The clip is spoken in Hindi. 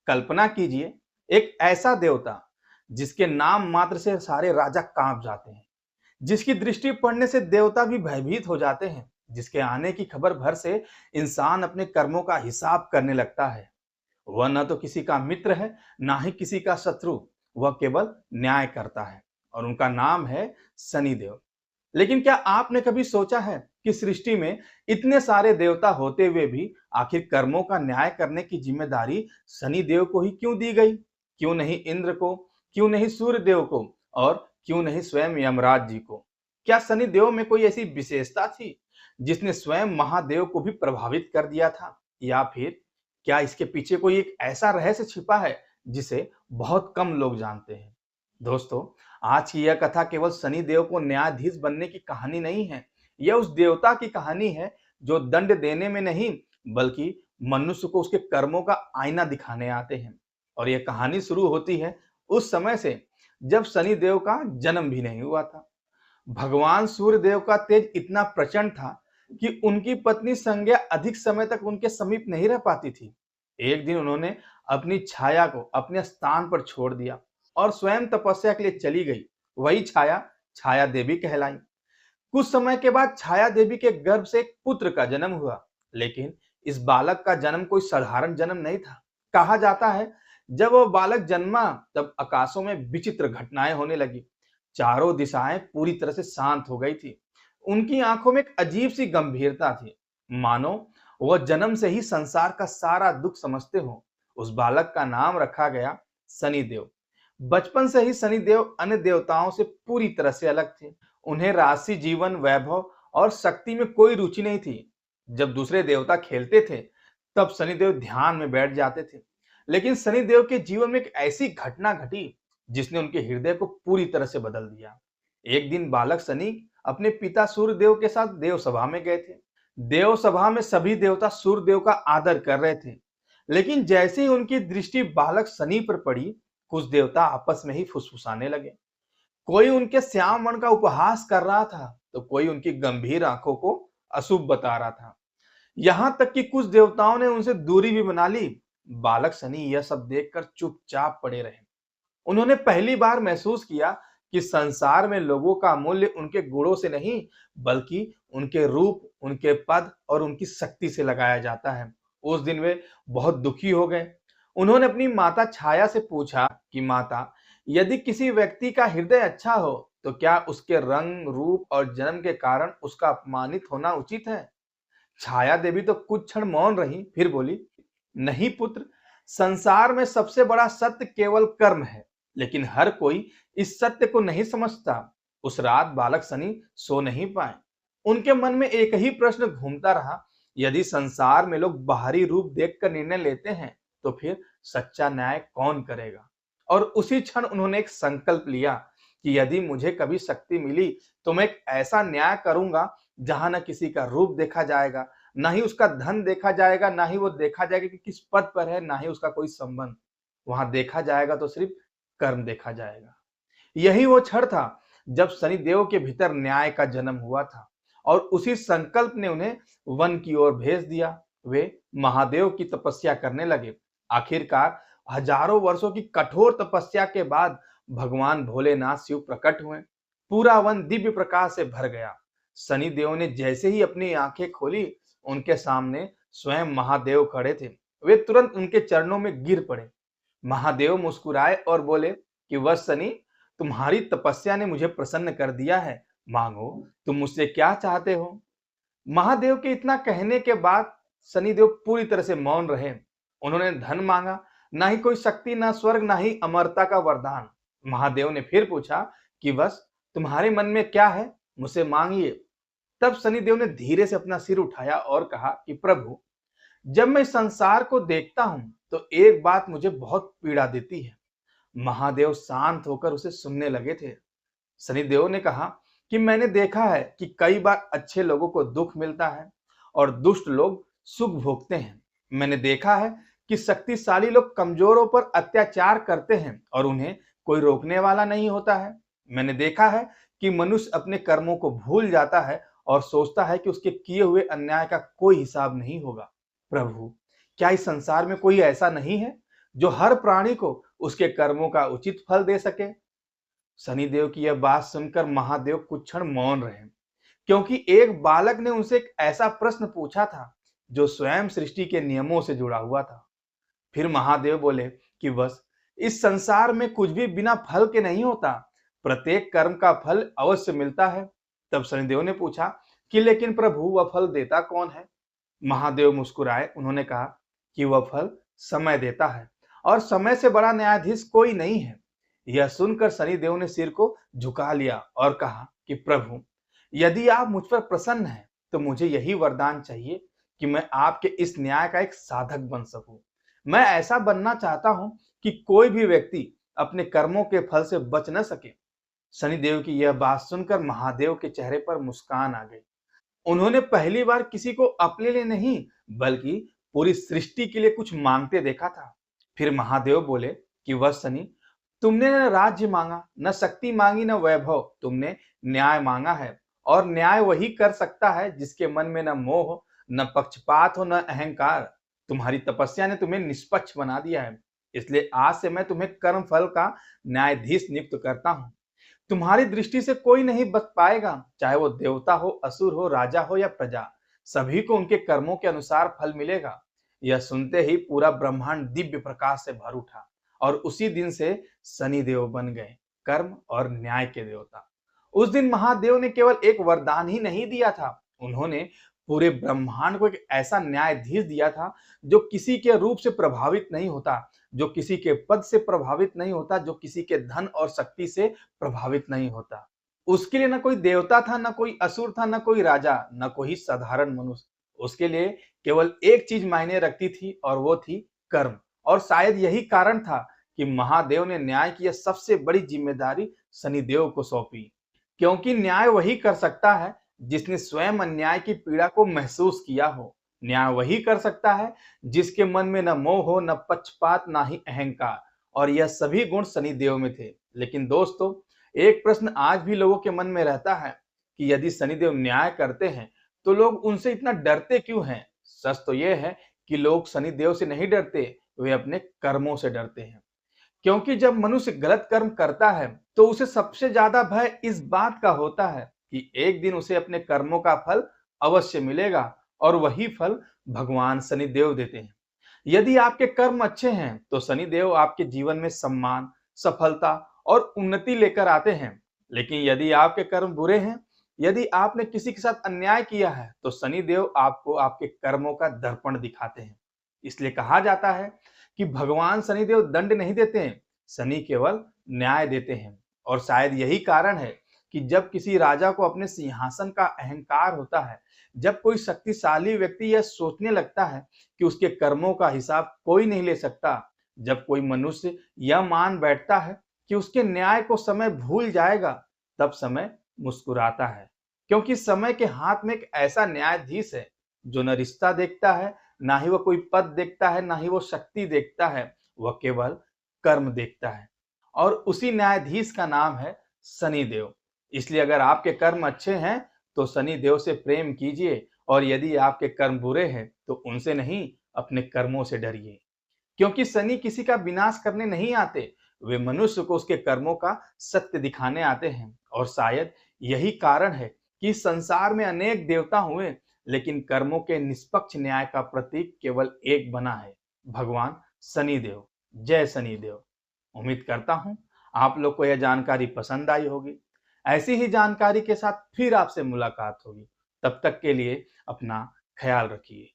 कल्पना कीजिए, एक ऐसा देवता जिसके नाम मात्र से सारे राजा कांप जाते हैं, जिसकी दृष्टि पड़ने से देवता भी भयभीत हो जाते हैं, जिसके आने की खबर भर से इंसान अपने कर्मों का हिसाब करने लगता है। वह न तो किसी का मित्र है, ना ही किसी का शत्रु। वह केवल न्याय करता है और उनका नाम है शनिदेव। लेकिन क्या आपने कभी सोचा है कि सृष्टि में इतने सारे देवता होते हुए भी आखिर कर्मों का न्याय करने की जिम्मेदारी शनिदेव को ही क्यों दी गई? क्यों नहीं इंद्र को? क्यों नहीं सूर्य देव को? और क्यों नहीं स्वयं यमराज जी को? क्या शनिदेव में कोई ऐसी विशेषता थी जिसने स्वयं महादेव को भी प्रभावित कर दिया था? या फिर क्या इसके पीछे कोई एक ऐसा रहस्य छिपा है जिसे बहुत कम लोग जानते हैं? दोस्तों, आज की यह कथा केवल शनि देव को न्यायाधीश बनने की कहानी नहीं है। यह उस देवता की कहानी है जो दंड देने में नहीं, बल्कि मनुष्य को उसके कर्मों का आईना दिखाने आते हैं। और यह कहानी शुरू होती है उस समय से जब शनि देव का जन्म भी नहीं हुआ था। भगवान सूर्य देव का तेज इतना प्रचंड था कि उनकी पत्नी संज्ञा अधिक समय तक उनके समीप नहीं रह पाती थी। एक दिन उन्होंने अपनी छाया को अपने स्थान पर छोड़ दिया और स्वयं तपस्या के लिए चली गई। वही छाया छाया देवी कहलाई। कुछ समय के बाद छाया देवी के गर्भ से एक पुत्र का जन्म हुआ। लेकिन इस बालक का जन्म कोई साधारण जन्म नहीं था। कहा जाता है, जब वह बालक जन्मा तब आकाशों में विचित्र घटनाएं होने लगी। चारों दिशाएं पूरी तरह से शांत हो गई थी। उनकी आंखों में एक अजीब सी गंभीरता थी, मानो वह जन्म से ही संसार का सारा दुख समझते हो। उस बालक का नाम रखा गया शनिदेव। बचपन से ही शनिदेव अन्य देवताओं से पूरी तरह से अलग थे। उन्हें राशि, जीवन, वैभव और शक्ति में कोई रुचि नहीं थी। जब दूसरे देवता खेलते थे, तब शनिदेव ध्यान में बैठ जाते थे। लेकिन शनिदेव के जीवन में एक ऐसी घटना घटी जिसने उनके हृदय को पूरी तरह से बदल दिया। एक दिन बालक शनि अपने पिता सूर्यदेव के साथ देव सभा में गए थे। देव सभा में सभी देवता सूर्यदेव का आदर कर रहे थे। लेकिन जैसे ही उनकी दृष्टि बालक शनि पर पड़ी, कुछ देवता आपस में ही फुसफुसाने लगे। कोई उनके श्याम वर्ण का उपहास कर रहा था, तो कोई उनकी गंभीर आंखों को अशुभ बता रहा था। यहां तक कि कुछ देवताओं ने उनसे दूरी भी बना ली। बालक शनि यह सब देखकर चुपचाप पड़े रहे। उन्होंने पहली बार महसूस किया कि संसार में लोगों का मूल्य उनके गुणों से नहीं, बल्कि उनके रूप, उनके पद और उनकी शक्ति से लगाया जाता है। उस दिन वे बहुत दुखी हो गए। उन्होंने अपनी माता छाया से पूछा कि माता, यदि किसी व्यक्ति का हृदय अच्छा हो, तो क्या उसके रंग, रूप और जन्म के कारण उसका अपमानित होना उचित है? छाया देवी तो कुछ क्षण मौन रही, फिर बोली, नहीं पुत्र, संसार में सबसे बड़ा सत्य केवल कर्म है, लेकिन हर कोई इस सत्य को नहीं समझता। उस रात बालक शनि सो नहीं पाए। उनके मन में एक ही प्रश्न घूमता रहा, यदि संसार में लोग बाहरी रूप देखकर निर्णय लेते हैं, तो फिर सच्चा न्याय कौन करेगा? और उसी क्षण उन्होंने एक संकल्प लिया कि यदि मुझे कभी शक्ति मिली, तो मैं एक ऐसा न्याय करूंगा जहां न किसी का रूप देखा जाएगा, ना ही उसका धन देखा जाएगा, ना ही वो देखा जाएगा कि किस पद पर है, ना ही उसका कोई संबंध। वहां देखा जाएगा तो सिर्फ कर्म देखा जाएगा। यही वो क्षण था जब शनिदेव के भीतर न्याय का जन्म हुआ था और उसी संकल्प ने उन्हें वन की ओर भेज दिया। वे महादेव की तपस्या करने लगे। आखिरकार हजारों वर्षों की कठोर तपस्या के बाद भगवान भोलेनाथ शिव प्रकट हुए। पूरा वन दिव्य प्रकाश से भर गया। शनिदेव ने जैसे ही अपनी आंखें खोली, उनके सामने स्वयं महादेव खड़े थे। वे तुरंत उनके चरणों में गिर पड़े। महादेव मुस्कुराए और बोले कि वह शनि, तुम्हारी तपस्या ने मुझे प्रसन्न कर दिया है। मांगो, तुम मुझसे क्या चाहते हो? महादेव के इतना कहने के बाद शनिदेव पूरी तरह से मौन रहे। उन्होंने धन मांगा, ना ही कोई शक्ति, ना स्वर्ग, ना ही अमरता का वरदान। महादेव ने फिर पूछा कि बस तुम्हारे मन में क्या है, मुझसे मांगिए। तब शनिदेव ने धीरे से अपना सिर उठाया और कहा कि प्रभु, जब मैं इस संसार को देखता हूं, तो एक बात मुझे बहुत पीड़ा देती है। महादेव शांत होकर उसे सुनने लगे थे। शनिदेव ने कहा कि मैंने देखा है कि कई बार अच्छे लोगों को दुख मिलता है और दुष्ट लोग सुख भोगते हैं। मैंने देखा है कि शक्तिशाली लोग कमजोरों पर अत्याचार करते हैं और उन्हें कोई रोकने वाला नहीं होता है। मैंने देखा है कि मनुष्य अपने कर्मों को भूल जाता है और सोचता है कि उसके किए हुए अन्याय का कोई हिसाब नहीं होगा। प्रभु, क्या इस संसार में कोई ऐसा नहीं है जो हर प्राणी को उसके कर्मों का उचित फल दे सके। शनिदेव की यह बात सुनकर महादेव कुछ क्षण मौन रहे, क्योंकि एक बालक ने उनसे एक ऐसा प्रश्न पूछा था जो स्वयं सृष्टि के नियमों से जुड़ा हुआ था। फिर महादेव बोले कि बस इस संसार में कुछ भी बिना फल के नहीं होता, प्रत्येक कर्म का फल अवश्य मिलता है। तब शनिदेव ने पूछा कि लेकिन प्रभु, वह फल देता कौन है? महादेव मुस्कुराए, उन्होंने कहा कि वह फल समय देता है, और समय से बड़ा न्यायाधीश कोई नहीं है। यह सुनकर शनिदेव ने सिर को झुका लिया और कहा कि प्रभु, यदि आप मुझ पर प्रसन्न हैं तो मुझे यही वरदान चाहिए कि मैं आपके इस न्याय का एक साधक बन सकूं। मैं ऐसा बनना चाहता हूं कि कोई भी व्यक्ति अपने कर्मों के फल से बच न सके। शनिदेव की यह बात सुनकर महादेव के चेहरे पर मुस्कान आ गई। उन्होंने पहली बार किसी को अपने लिए नहीं, बल्कि पूरी सृष्टि के लिए कुछ मांगते देखा था। फिर महादेव बोले कि वह शनि, तुमने न राज्य मांगा, न शक्ति मांगी, न वैभव, तुमने न्याय मांगा है। और न्याय वही कर सकता है जिसके मन में न मोह, न पक्षपात हो, न अहंकार। तुम्हारी तपस्या ने तुम्हें निष्पक्ष बना दिया है, इसलिए आज से मैं तुम्हें कर्म फल का न्यायाधीश नियुक्त करता हूँ। तुम्हारी दृष्टि से कोई नहीं बच पाएगा, चाहे वो देवता हो, असुर हो, राजा हो या प्रजा। सभी को उनके कर्मों के अनुसार फल मिलेगा। यह सुनते ही पूरा ब्रह्मांड दिव्य प्रकाश से भर उठा, और उसी दिन से शनिदेव बन गए कर्म और न्याय के देवता। उस दिन महादेव ने केवल एक वरदान ही नहीं दिया था, उन्होंने पूरे ब्रह्मांड को एक ऐसा न्यायाधीश दिया था जो किसी के रूप से प्रभावित नहीं होता, जो किसी के पद से प्रभावित नहीं होता, जो किसी के धन और शक्ति से प्रभावित नहीं होता। उसके लिए न कोई देवता था, न कोई असुर था, न कोई राजा, न कोई साधारण मनुष्य। उसके लिए केवल एक चीज मायने रखती थी, और वो थी कर्म। और शायद यही कारण था कि महादेव ने न्याय की यह सबसे बड़ी जिम्मेदारी शनिदेव को सौंपी, क्योंकि न्याय वही कर सकता है जिसने स्वयं अन्याय की पीड़ा को महसूस किया हो। न्याय वही कर सकता है जिसके मन में न मोह हो, न पक्षपात, ना ही अहंकार। और यह सभी गुण शनिदेव में थे। लेकिन दोस्तों, एक प्रश्न आज भी लोगों के मन में रहता है कि यदि शनिदेव न्याय करते हैं तो लोग उनसे इतना डरते क्यों हैं? सच तो यह है कि लोग शनिदेव से नहीं डरते, वे अपने कर्मों से डरते हैं। क्योंकि जब मनुष्य गलत कर्म करता है तो उसे सबसे ज्यादा भय इस बात का होता है कि एक दिन उसे अपने कर्मों का फल अवश्य मिलेगा, और वही फल भगवान शनिदेव देते हैं। यदि आपके कर्म अच्छे हैं तो शनिदेव आपके जीवन में सम्मान, सफलता और उन्नति लेकर आते हैं। लेकिन यदि आपके कर्म बुरे हैं, यदि आपने किसी के साथ अन्याय किया है, तो शनिदेव आपको आपके कर्मों का दर्पण दिखाते हैं। इसलिए कहा जाता है कि भगवान शनिदेव दंड नहीं देते हैं, शनि केवल न्याय देते हैं। और शायद यही कारण है कि जब किसी राजा को अपने सिंहासन का अहंकार होता है, जब कोई शक्तिशाली व्यक्ति यह सोचने लगता है कि उसके कर्मों का हिसाब कोई नहीं ले सकता, जब कोई मनुष्य यह मान बैठता है कि उसके न्याय को समय भूल जाएगा, तब समय मुस्कुराता है। क्योंकि समय के हाथ में एक ऐसा न्यायाधीश है जो न रिश्ता देखता है, ना ही वो कोई पद देखता है, ना ही वो शक्ति देखता है, वह केवल कर्म देखता है। और उसी न्यायाधीश का नाम है शनिदेव। इसलिए अगर आपके कर्म अच्छे हैं तो शनिदेव से प्रेम कीजिए, और यदि आपके कर्म बुरे हैं तो उनसे नहीं, अपने कर्मों से डरिए। क्योंकि शनि किसी का विनाश करने नहीं आते, वे मनुष्य को उसके कर्मों का सत्य दिखाने आते हैं। और शायद यही कारण है कि इस संसार में अनेक देवता हुए, लेकिन कर्मों के निष्पक्ष न्याय का प्रतीक केवल एक बना है, भगवान शनिदेव। जय शनिदेव। उम्मीद करता हूं आप लोग को यह जानकारी पसंद आई होगी। ऐसी ही जानकारी के साथ फिर आपसे मुलाकात होगी। तब तक के लिए अपना ख्याल रखिए।